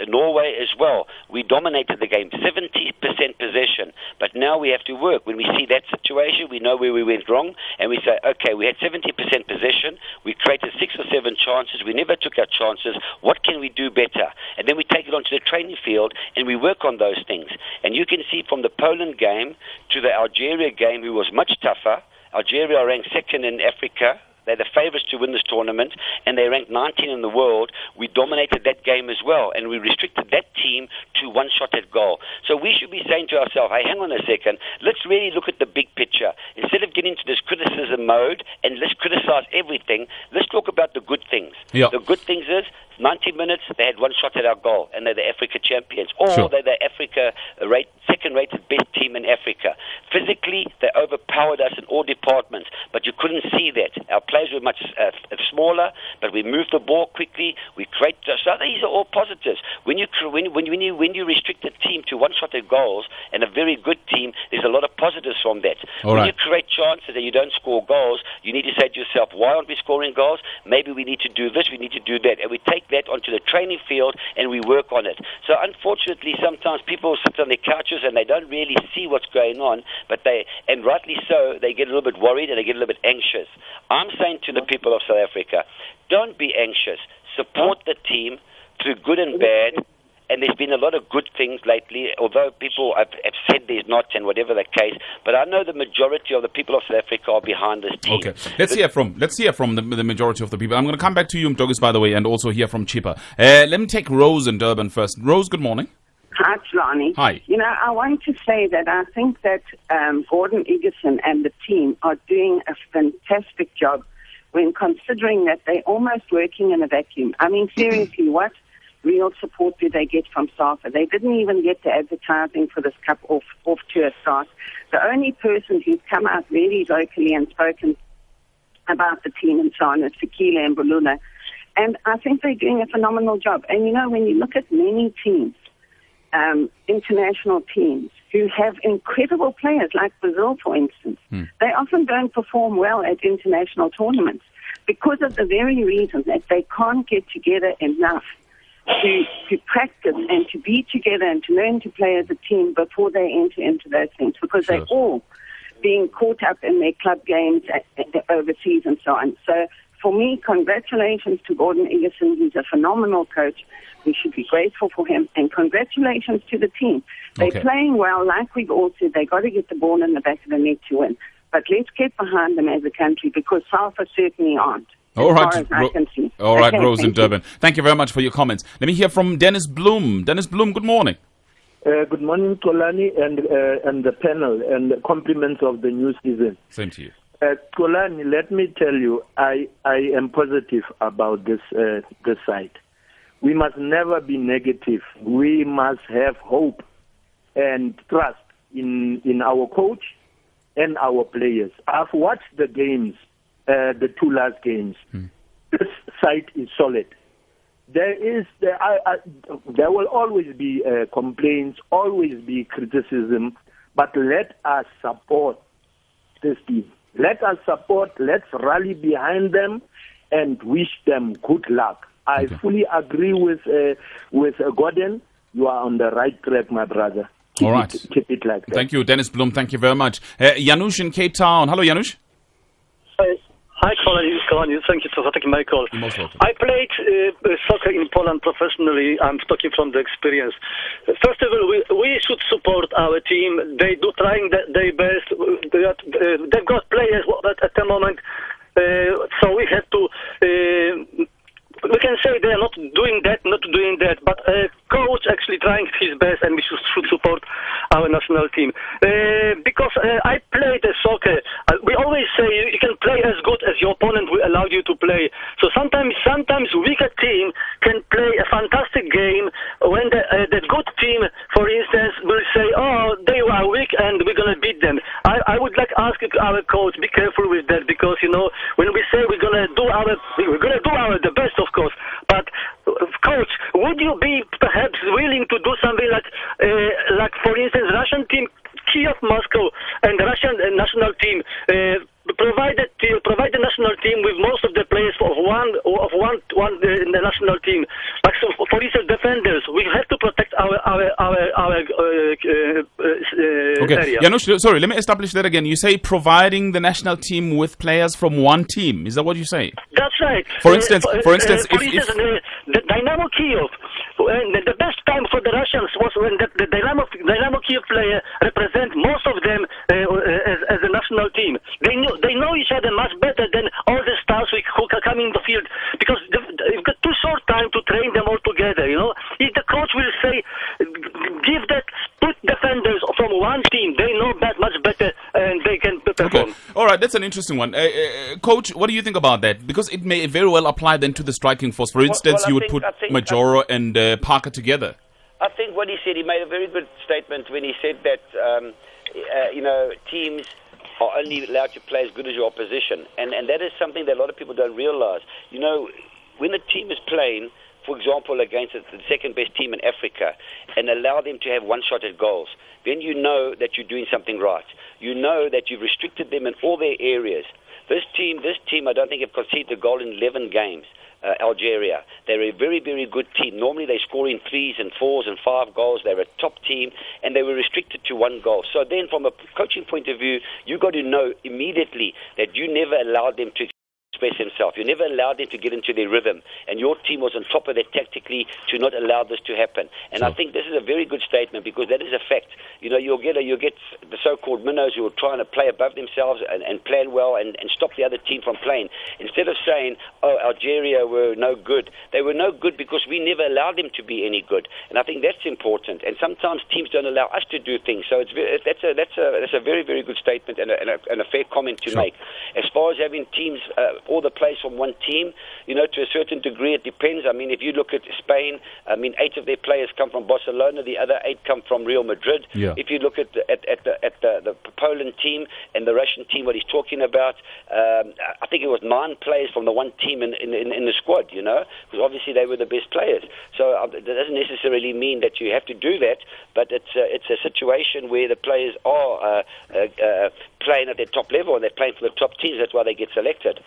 Norway as well. We dominated the game, 70% possession. But now we have to work. When we see that situation, we know where we went wrong, and we say, okay, we had 70% possession, we created 6 or 7 chances, we never took our chances, what can we do better? And then we take it onto the training field, and we work on those things. And you can see from the Poland game to the Algeria game, who was much tougher. Algeria ranked second in Africa. They're the favourites to win this tournament, and they ranked 19 in the world. We dominated that game as well, and we restricted that team to one shot at goal. So we should be saying to ourselves, hey, hang on a second, let's really look at the big picture. Instead of getting into this criticism mode and let's criticize everything, let's talk about the good things. Yeah. The good things is 90 minutes, they had one shot at our goal, and they're the Africa champions. Or they're the Africa second-rated best team team in Africa. Physically, they overpowered us in all departments, but you couldn't see that. Our players were much smaller, but we moved the ball quickly. We create. So these are all positives. When you restrict a team to one-shot goals and a very good team, there's a lot of positives from that. When you create chances and you don't score goals, you need to say to yourself, why aren't we scoring goals? Maybe we need to do this, we need to do that. And we take that onto the training field and we work on it. So unfortunately, sometimes people sit on their couches and they don't really see what's going on, and rightly so, they get a little bit worried and they get a little bit anxious. I'm saying to the people of South Africa, don't be anxious. Support the team through good and bad. And there's been a lot of good things lately, although people have said there's not, and whatever the case. But I know the majority of the people of South Africa are behind this team. Okay, let's hear from the majority of the people. I'm going to come back to you, Mtogis, by the way, and also hear from Chippa. Let me take Rose in Durban first. Rose, good morning. Hi, Tlani. Hi. You know, I want to say that I think that Gordon Egerson and the team are doing a fantastic job when considering that they're almost working in a vacuum. I mean, seriously, what real support do they get from SAFA? They didn't even get the advertising for this Cup off to a start. The only person who's come out really locally and spoken about the team and so on is Fikile and Bulula. And I think they're doing a phenomenal job. And, you know, when you look at many teams, international teams, who have incredible players, like Brazil, for instance, they often don't perform well at international tournaments because of the very reason that they can't get together enough to practice and to be together and to learn to play as a team before they enter into those things, because they're all being caught up in their club games overseas and so on. So for me, congratulations to Gordon Egerson. He's a phenomenal coach. We should be grateful for him. And congratulations to the team. They're playing well. Like we've all said, they got to get the ball in the back of the net to win. But let's get behind them as a country, because SAFA certainly aren't. All right, All right, Rose in Durban. Thank you very much for your comments. Let me hear from Dennis Bloom. Dennis Bloom, good morning. Good morning, Tolani, and the panel, and compliments of the new season. Same to you. Tolani, let me tell you, I am positive about this side. We must never be negative. We must have hope and trust in our coach and our players. I've watched the games. The two last games. This side is solid. There will always be complaints, always be criticism, but let us support this team. Let us support, let's rally behind them and wish them good luck. I fully agree with Gordon. You are on the right track, my brother. Keep it like that. Thank you, Dennis Bloom. Thank you very much. Janusz in Cape Town. Hello, Janusz. Hi, Colin. Thank you for taking my call. I played soccer in Poland professionally. I'm talking from the experience. First of all, we should support our team. They do trying their best. They've got players at the moment, so we have to. We can say they are not doing that, but coach actually trying his best, and we should support our national team. Because I played soccer, we always say you can play as good as your opponent will allow you to play. So sometimes weaker team can play a fantastic game when the good team, for instance, will say, oh, they are weak and we're going to beat them. I would like to ask our coach, be careful with that, because, you know, when we say we're going to do the best, of course, but coach, would you be perhaps willing to do something like for instance, Russian team, Kiev, Moscow, and Russian national team provide the national team with most of the players of one in the national team. Like so, for instance, defenders, we have to protect our area. Janusz, sorry, let me establish that again. You say providing the national team with players from one team. Is that what you say? That's right. For instance, the Dynamo Kiev. The best time for the Russians was when the Dynamo Kiev player represent most of them as a national team. They know each other much better than all the stars who come in the field, because you've got too short time to train them all together. You know, if the coach will say, put defenders from one team, they know that much better and they can perform. Okay. All right, that's an interesting one. Coach, what do you think about that? Because it may very well apply then to the striking force. For instance, you would put Majoro and Parker together. I think what he said. He made a very good statement when he said that, teams are only allowed to play as good as your opposition. And that is something that a lot of people don't realize. When a team is playing, for example, against the second best team in Africa and allow them to have one shot at goals, then you know that you're doing something right. You know that you've restricted them in all their areas. This team, I don't think have conceded a goal in 11 games. Algeria. They're a very, very good team. Normally they score in 3s and 4s and 5 goals. They're a top team, and they were restricted to 1 goal. So then from a coaching point of view, you've got to know immediately that you never allowed them to express themselves. You never allowed them to get into their rhythm, and your team was on top of that tactically to not allow this to happen. And I think this is a very good statement, because that is a fact. You'll get the so-called minnows who are trying to play above themselves and plan well and stop the other team from playing. Instead of saying, Algeria were no good, they were no good because we never allowed them to be any good. And I think that's important. And sometimes teams don't allow us to do things. So that's a very, very good statement and a fair comment to make. As far as having teams, all the players from one team, to a certain degree, it depends. I mean, if you look at Spain, 8 of their players come from Barcelona, the other 8 come from Real Madrid. Yeah. If you look at the Poland team and the Russian team, what he's talking about, I think it was 9 players from the one team in the squad, because obviously they were the best players. So that doesn't necessarily mean that you have to do that, but it's a situation where the players are playing at their top level and they're playing for the top teams. That's why they get selected.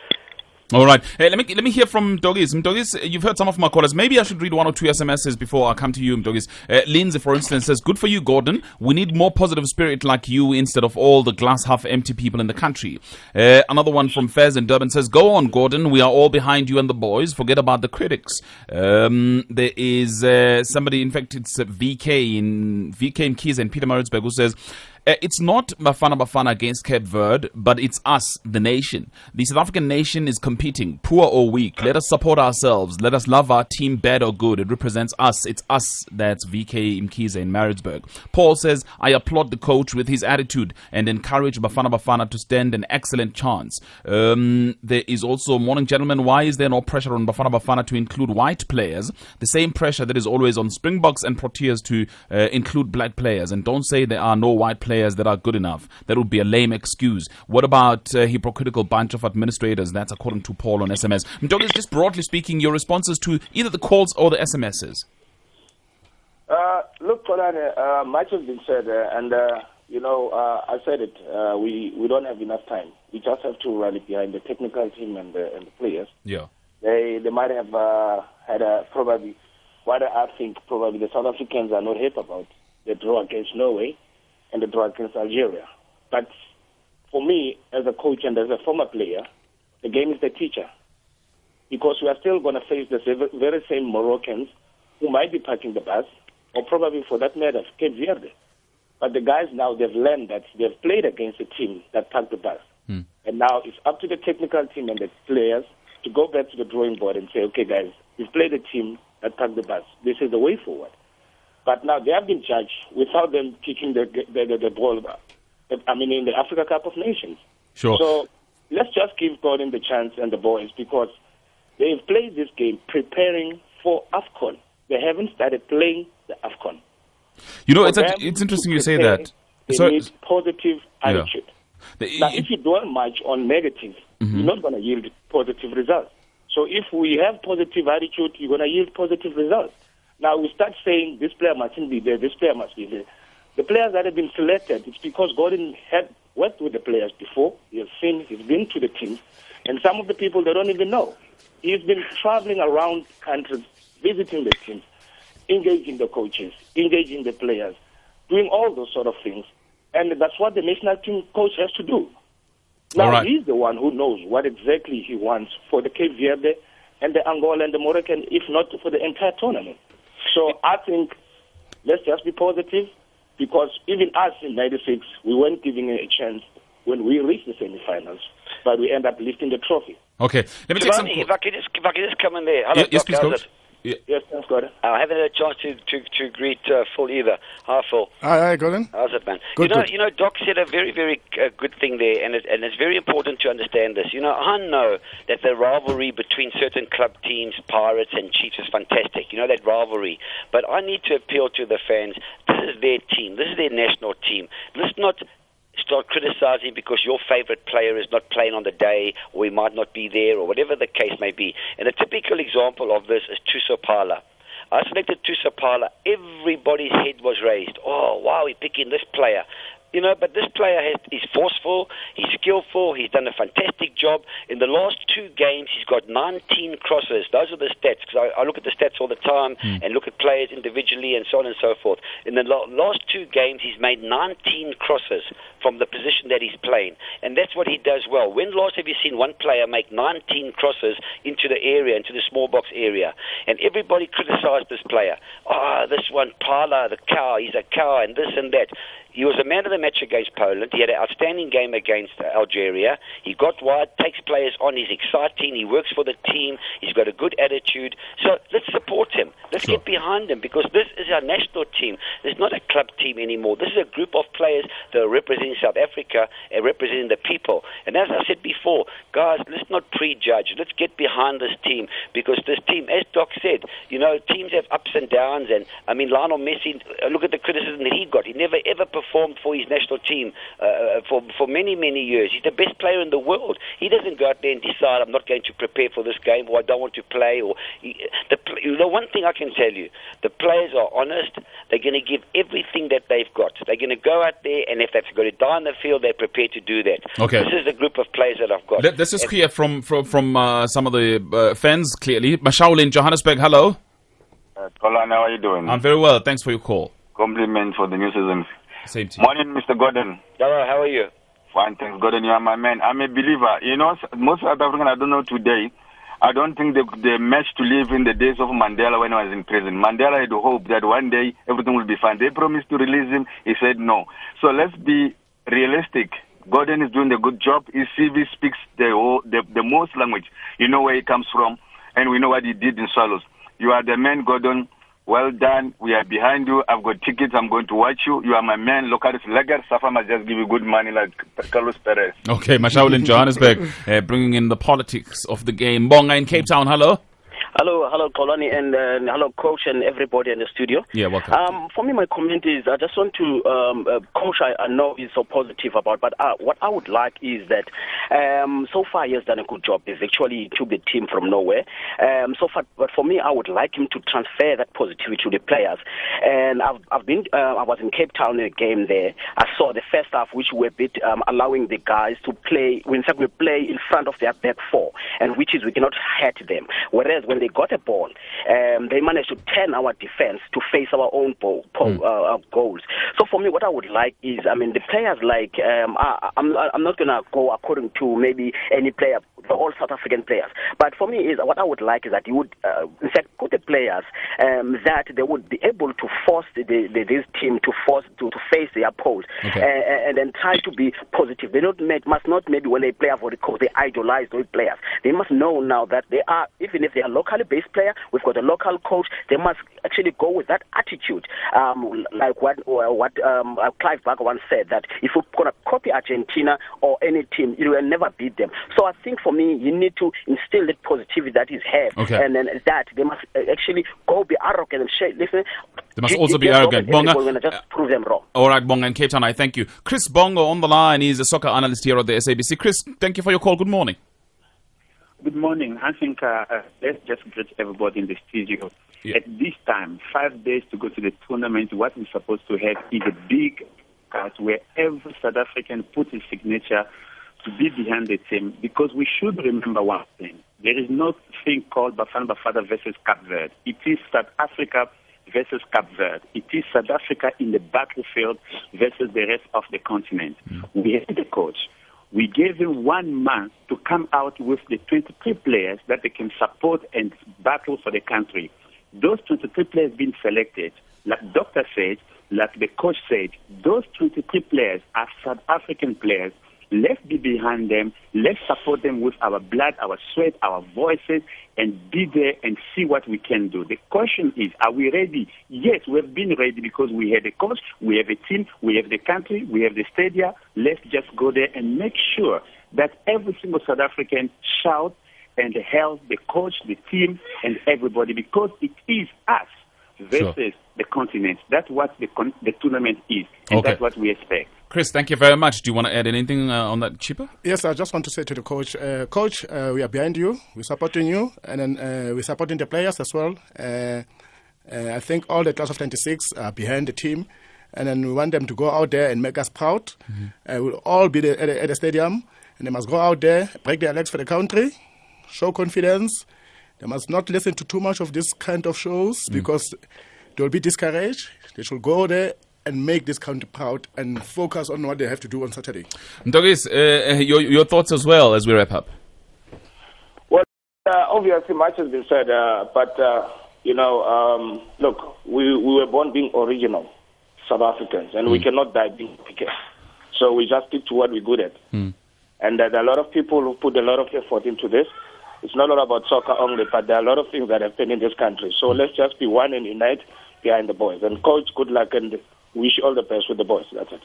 All right. Let me hear from Mdogis. Mdogis, you've heard some of my callers. Maybe I should read 1 or 2 SMSs before I come to you, Mdogis. Lindsay, for instance, says, good for you, Gordon. We need more positive spirit like you instead of all the glass half empty people in the country. Another one from Fez in Durban says, go on, Gordon. We are all behind you and the boys. Forget about the critics. There is somebody, in fact, it's VK in Keys and Peter Maritzburg, who says, it's not Bafana Bafana against Cape Verde, but it's us, the nation. The South African nation is competing, poor or weak. Let us support ourselves. Let us love our team, bad or good. It represents us. It's us. That's VK Mkhize in Maritzburg. Paul says, I applaud the coach with his attitude and encourage Bafana Bafana to stand an excellent chance. There is also, morning gentlemen, why is there no pressure on Bafana Bafana to include white players? The same pressure that is always on Springboks and Proteas to include black players. And don't say there are no white players that are good enough. That would be a lame excuse. What about a hypocritical bunch of administrators? That's according to Paul on SMS. Mdogis, just broadly speaking, your responses to either the calls or the SMSs. Look, Colin, much has been said, and I said it. We don't have enough time. We just have to rally behind the technical team and the players. Yeah, they might have had probably what I think probably the South Africans are not happy about the draw against Norway and the draw against Algeria. But for me, as a coach and as a former player, the game is the teacher. Because we are still going to face the very same Moroccans who might be parking the bus, or probably for that matter, Cape Verde. But the guys now, they've learned that they've played against a team that parked the bus. And now it's up to the technical team and the players to go back to the drawing board and say, okay, guys, we've played a team that parked the bus. This is the way forward. But now they have been judged without them kicking the ball, in the Africa Cup of Nations. Sure. So let's just give Gordon the chance and the boys, because they've played this game preparing for AFCON. They haven't started playing the AFCON. It's interesting you say that. They need positive attitude. Now, if you dwell much on negative, you're not going to yield positive results. So if we have positive attitude, you're going to yield positive results. Now we start saying this player mustn't be there, this player must be there. The players that have been selected, it's because Gordon had worked with the players before. He's been to the teams, and some of the people they don't even know. He's been traveling around countries, visiting the teams, engaging the coaches, engaging the players, doing all those sort of things. And that's what the national team coach has to do. Now he's the one who knows what exactly he wants for the Cape Verde and the Angola and the Moroccan, if not for the entire tournament. So I think let's just be positive, because even us in '96, we weren't giving it a chance when we reached the semifinals, but we end up lifting the trophy. Okay, let me take some. If I could just come in there. Hello, yes, please, Coach. Yes, thanks, Gordon. I haven't had a chance to greet Phil either. Hi, Phil. Hi, Gordon. How's it, man? Good, you know, Doc said a very, very good thing there, and it's very important to understand this. You know, I know that the rivalry between certain club teams, Pirates and Chiefs, is fantastic. You know, that rivalry. But I need to appeal to the fans. This is their team. This is their national team. Let's not start criticizing because your favorite player is not playing on the day, or he might not be there, or whatever the case may be. And a typical example of this is Tusopala. I selected Tusopala. Everybody's head was raised. Oh, wow, we're picking this player. You know, but this player is forceful, he's skillful, he's done a fantastic job. In the last 2 games, he's got 19 crosses. Those are the stats, because I look at the stats all the time and look at players individually and so on and so forth. In the last 2 games, he's made 19 crosses from the position that he's playing. And that's what he does well. When last have you seen one player make 19 crosses into the area, into the small box area? And everybody criticized this player. This one, Pala, the cow, he's a cow, and this and that. He was a man of the match against Poland. He had an outstanding game against Algeria. He got wide, takes players on. He's exciting. He works for the team. He's got a good attitude. So let's support him. Let's get behind him, because this is our national team. It's not a club team anymore. This is a group of players that are representing South Africa and representing the people. And as I said before, guys, let's not prejudge. Let's get behind this team, because this team, as Doc said, you know, teams have ups and downs. And, I mean, Lionel Messi, look at the criticism that he got. He never, ever performed for his national team for many, many years. He's the best player in the world. He doesn't go out there and decide, I'm not going to prepare for this game, or I don't want to play. Or you know, one thing I can tell you, the players are honest. They're going to give everything that they've got. They're going to go out there, and if they've got to die on the field, they're prepared to do that. Okay. This is the group of players that I've got. This is clear from some of the fans, clearly. Mashaul in Johannesburg, hello. Colin, how are you doing? I'm very well. Thanks for your call. Compliment for the new season. Same to you. Morning, Mr. Gordon. Hello, how are you? Fine, thanks, Gordon. You are my man. I'm a believer. You know, most South African, I don't know today, I don't think they managed to live in the days of Mandela when he was in prison. Mandela had hope that one day everything will be fine. They promised to release him. He said no. So let's be realistic. Gordon is doing a good job. His CV speaks the most language. You know where he comes from, and we know what he did in Swallows. You are the man, Gordon. Well done. We are behind you. I've got tickets. I'm going to watch you. You are my man. Look at this. Lagar Safa must just give you good money like Carlos Perez. Okay, Mashaul in Johannesburg, bringing in the politics of the game. Bonga in Cape Town, hello. Hello, Kolani, and hello, Coach, and everybody in the studio. Yeah, welcome. For me, my comment is I just want to, Coach, I know he's so positive about, but what I would like is that so far he has done a good job. He's actually took the team from nowhere. So far, but for me, I would like him to transfer that positivity to the players. And I was in Cape Town in a game there. I saw the first half, which were a bit allowing the guys to play. In fact, we play in front of their back four, and which is we cannot hurt them. Whereas when they got a ball, they managed to turn our defense to face our own goals. So for me, what I would like is, I mean, the players like, I'm not going to go according to maybe any player, the all South African players. But for me, is what I would like is that you would, in fact, put the players that they would be able to force this team to face their opponents, and then try to be positive. They must not maybe when they play for the coach, they idolize those players. They must know now that they are, even if they are locally based player, we've got a local coach. They must actually go with that attitude, like what Clive Barker once said, that if we're going to copy Argentina or any team, you will never beat them. So I think for me, you need to instill that positivity that is here, and then that they must actually go be arrogant and say, listen. They must also be arrogant. Bonga, we're going to just prove them wrong. All right, Bonga in Cape Town, I thank you. Chris Bongo on the line. He's a soccer analyst here at the SABC. Chris, thank you for your call. Good morning. Good morning. I think let's just greet everybody in the studio. Yeah. At this time, 5 days to go to the tournament, what we're supposed to have is a big card where every South African puts his signature to be behind the team, because we should remember one thing. There is no thing called Bafana Bafana versus Cape Verde. It is South Africa versus Cape Verde. It is South Africa in the battlefield versus the rest of the continent. We have the coach. We gave him 1 month to come out with the 23 players that they can support and battle for the country. Those 23 players been selected. Like the doctor said, like the coach said, those 23 players are South African players. Let's be behind them. Let's support them with our blood, our sweat, our voices, and be there and see what we can do. The question is, are we ready? Yes, we've been ready because we have a coach, we have a team, we have the country, we have the stadia. Let's just go there and make sure that every single South African shouts and hails the coach, the team, and everybody, because it is us versus the continent. That's what the tournament is, and that's what we expect. Chris, thank you very much. Do you want to add anything on that, Chipper? Yes, I just want to say to the coach, Coach, we are behind you. We're supporting you, and then we're supporting the players as well. I think all the class of 26 are behind the team, and then we want them to go out there and make us proud. We'll all be at the stadium, and they must go out there, break their legs for the country, show confidence. They must not listen to too much of this kind of shows because they'll be discouraged. They should go there and make this country proud and focus on what they have to do on Saturday. Ndogis, your thoughts as well as we wrap up. Well, obviously much has been said, but, look, we were born being original South Africans, and we cannot die being pickers. So we just stick to what we're good at. And there are a lot of people who put a lot of effort into this. It's not all about soccer only, but there are a lot of things that happen in this country. So let's just be one and unite behind the boys. And coach, good luck and wish you all the best with the boys. That's it.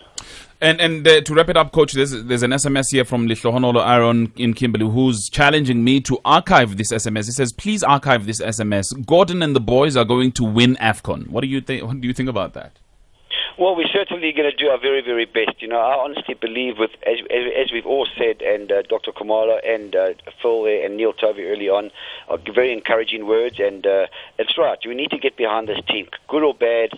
And to wrap it up, coach, there's an SMS here from Lihlohonolo Aaron in Kimberley who's challenging me to archive this SMS. He says, please archive this SMS. Gordon and the boys are going to win AFCON. What do you think? What do you think about that? Well, we're certainly going to do our very, very best. I honestly believe, as we've all said, and Dr. Kumalo and Phil and Neil Tovey early on, are very encouraging words. And it's right. We need to get behind this team, good or bad.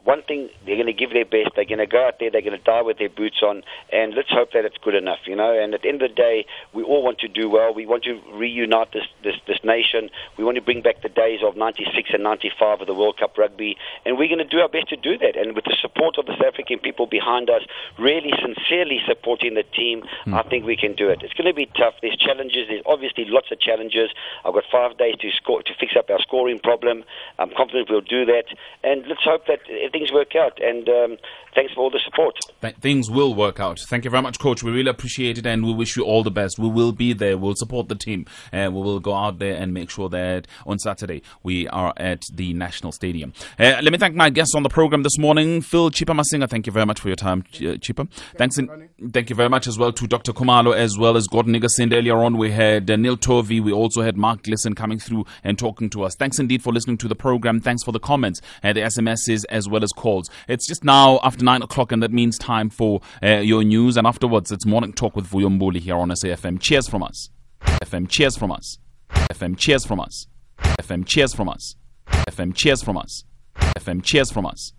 One thing, they're going to give their best. They're going to go out there. They're going to die with their boots on. And let's hope that it's good enough, And at the end of the day, we all want to do well. We want to reunite this nation. We want to bring back the days of 96 and 95 of the World Cup rugby. And we're going to do our best to do that. And with the support of the South African people behind us, really sincerely supporting the team, I think we can do it. It's going to be tough. There's challenges. There's obviously lots of challenges. I've got 5 days to fix up our scoring problem. I'm confident we'll do that. And let's hope that things work out, and thanks for all the support. Things will work out. Thank you very much, Coach. We really appreciate it, and we wish you all the best. We will be there. We'll support the team, and we will go out there and make sure that on Saturday we are at the National Stadium. Let me thank my guests on the program this morning. Phil Chipper Masinga, thank you very much for your time, Chipper. Thank you very much as well to Dr. Kumalo, as well as Gordon Nigasind. Earlier on, we had Neil Tovey. We also had Mark Glisson coming through and talking to us. Thanks indeed for listening to the program. Thanks for the comments, the SMSs, as well as calls. It's just now after 9 o'clock, and that means time for your news. And afterwards, it's Morning Talk with Vuyo Mbuli here on SAFM. Cheers from us. FM, cheers from us. FM, cheers from us. FM, cheers from us. FM, cheers from us. FM, cheers from us.